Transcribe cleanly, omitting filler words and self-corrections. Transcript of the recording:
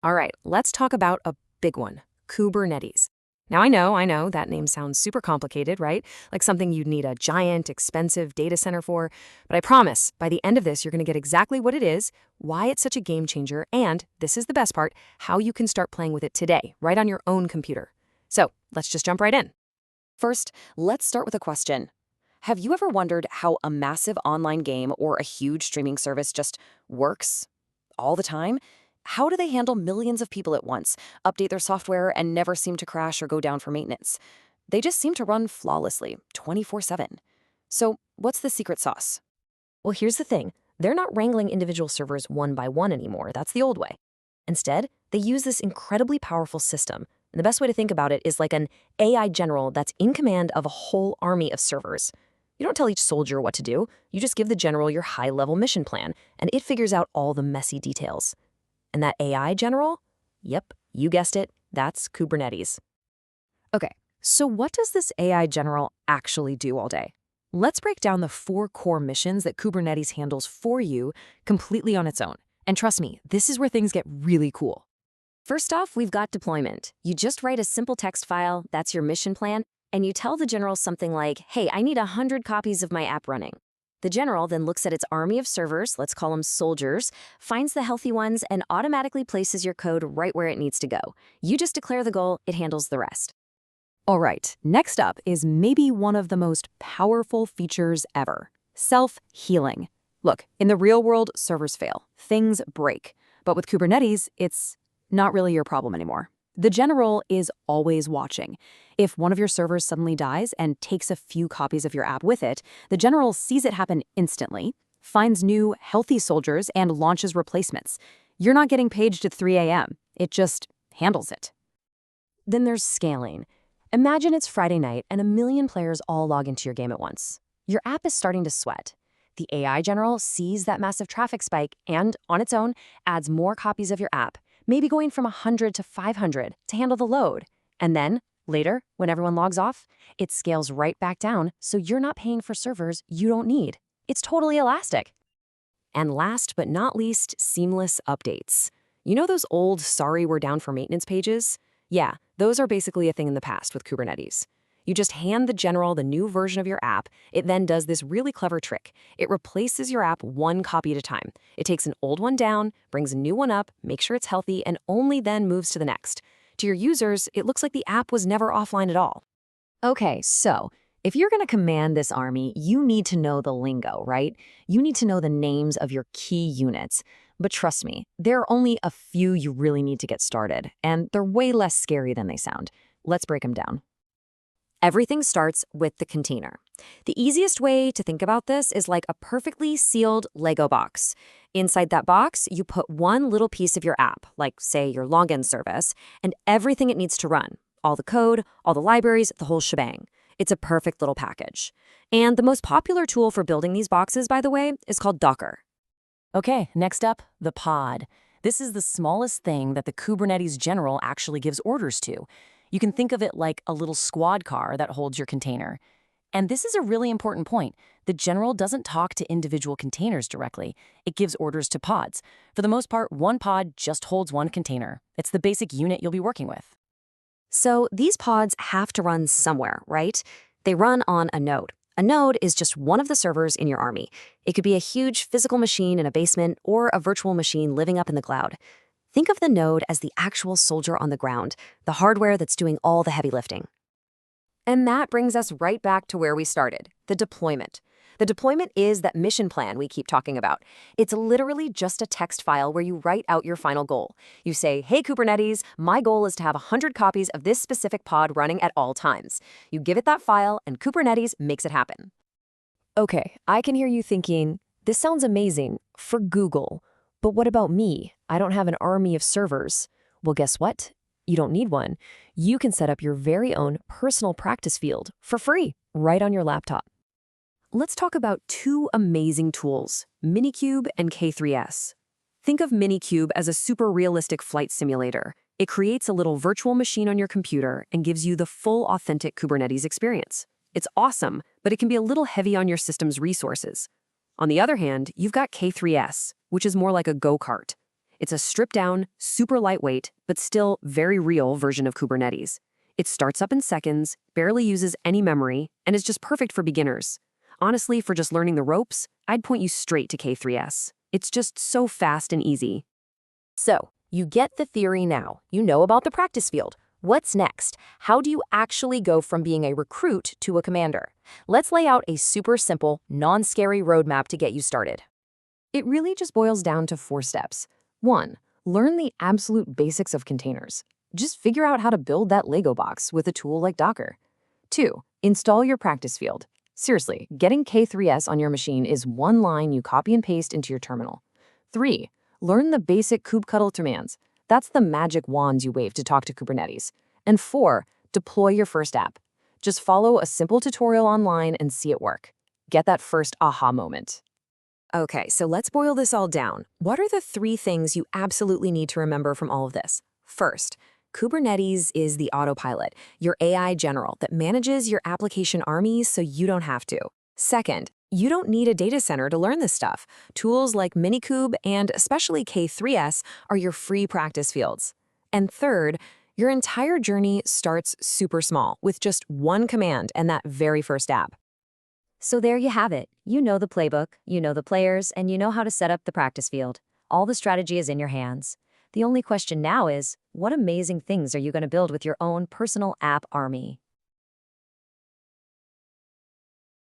All right, let's talk about a big one, Kubernetes. Now, I know, that name sounds super complicated, right? Like something you'd need a giant, expensive data center for. But I promise, by the end of this, you're going to get exactly what it is, why it's such a game changer, and, this is the best part, how you can start playing with it today, right on your own computer. So, let's just jump right in. First, let's start with a question. Have you ever wondered how a massive online game or a huge streaming service just works all the time? How do they handle millions of people at once, update their software, and never seem to crash or go down for maintenance? They just seem to run flawlessly, 24/7. So, what's the secret sauce? Well, here's the thing. They're not wrangling individual servers one by one anymore. That's the old way. Instead, they use this incredibly powerful system. And the best way to think about it is like an AI general that's in command of a whole army of servers. You don't tell each soldier what to do. You just give the general your high-level mission plan, and it figures out all the messy details. And that AI general? Yep, you guessed it. That's Kubernetes. Okay, so what does this AI general actually do all day? Let's break down the 4 core missions that Kubernetes handles for you completely on its own. And trust me, this is where things get really cool. First off, we've got deployment. You just write a simple text file, that's your mission plan, and you tell the general something like, hey, I need 100 copies of my app running. The general then looks at its army of servers, let's call them soldiers, finds the healthy ones, and automatically places your code right where it needs to go. You just declare the goal, it handles the rest. All right, next up is maybe one of the most powerful features ever, self-healing. Look, in the real world, servers fail, things break. But with Kubernetes, it's not really your problem anymore. The general is always watching. If one of your servers suddenly dies and takes a few copies of your app with it, the general sees it happen instantly, finds new, healthy soldiers, and launches replacements. You're not getting paged at 3 a.m. It just handles it. Then there's scaling. Imagine it's Friday night and a million players all log into your game at once. Your app is starting to sweat. The AI general sees that massive traffic spike and, on its own, adds more copies of your app, maybe going from 100 to 500 to handle the load. And then, later, when everyone logs off, it scales right back down so you're not paying for servers you don't need. It's totally elastic. And last but not least, seamless updates. You know those old sorry we're down for maintenance pages? Yeah, those are basically a thing in the past with Kubernetes. You just hand the general the new version of your app. It then does this really clever trick. It replaces your app 1 copy at a time. It takes an old one down, brings a new one up, makes sure it's healthy, and only then moves to the next. To your users, it looks like the app was never offline at all. Okay, so if you're going to command this army, you need to know the lingo, right? You need to know the names of your key units. But trust me, there are only a few you really need to get started, and they're way less scary than they sound. Let's break them down. Everything starts with the container. The easiest way to think about this is like a perfectly sealed Lego box. Inside that box, you put one little piece of your app, like, say, your login service, and everything it needs to run. All the code, all the libraries, the whole shebang. It's a perfect little package. And the most popular tool for building these boxes, by the way, is called Docker. Okay, next up, the pod. This is the smallest thing that the Kubernetes general actually gives orders to. You can think of it like a little squad car that holds your container. And this is a really important point. The general doesn't talk to individual containers directly. It gives orders to pods. For the most part, one pod just holds one container. It's the basic unit you'll be working with. So these pods have to run somewhere, right? They run on a node. A node is just one of the servers in your army. It could be a huge physical machine in a basement or a virtual machine living up in the cloud. Think of the node as the actual soldier on the ground, the hardware that's doing all the heavy lifting. And that brings us right back to where we started, the deployment. The deployment is that mission plan we keep talking about. It's literally just a text file where you write out your final goal. You say, hey, Kubernetes, my goal is to have 100 copies of this specific pod running at all times. You give it that file, and Kubernetes makes it happen. Okay, I can hear you thinking, this sounds amazing for Google. But what about me? I don't have an army of servers. Well, guess what? You don't need one. You can set up your very own personal practice field for free, right on your laptop. Let's talk about 2 amazing tools, Minikube and K3s. Think of Minikube as a super realistic flight simulator. It creates a little virtual machine on your computer and gives you the full authentic Kubernetes experience. It's awesome, but it can be a little heavy on your system's resources. On the other hand, you've got K3s, which is more like a go-kart. It's a stripped-down, super lightweight, but still very real version of Kubernetes. It starts up in seconds, barely uses any memory, and is just perfect for beginners. Honestly, for just learning the ropes, I'd point you straight to K3s. It's just so fast and easy. So, you get the theory now. You know about the practice field. What's next? How do you actually go from being a recruit to a commander? Let's lay out a super simple, non-scary roadmap to get you started. It really just boils down to 4 steps. 1. Learn the absolute basics of containers. Just figure out how to build that Lego box with a tool like Docker. 2. Install your practice field. Seriously, getting K3s on your machine is one line you copy and paste into your terminal. 3. Learn the basic kubectl commands. That's the magic wands you wave to talk to Kubernetes. And 4. Deploy your first app. Just follow a simple tutorial online and see it work. Get that first aha moment. Okay, so let's boil this all down. What are the 3 things you absolutely need to remember from all of this? First, Kubernetes is the autopilot, your AI general that manages your application armies so you don't have to. Second, you don't need a data center to learn this stuff. Tools like Minikube and especially K3s are your free practice fields. And third, your entire journey starts super small with just one command and that very first app. So there you have it. You know the playbook, you know the players, and you know how to set up the practice field. All the strategy is in your hands. The only question now is, what amazing things are you going to build with your own personal app army?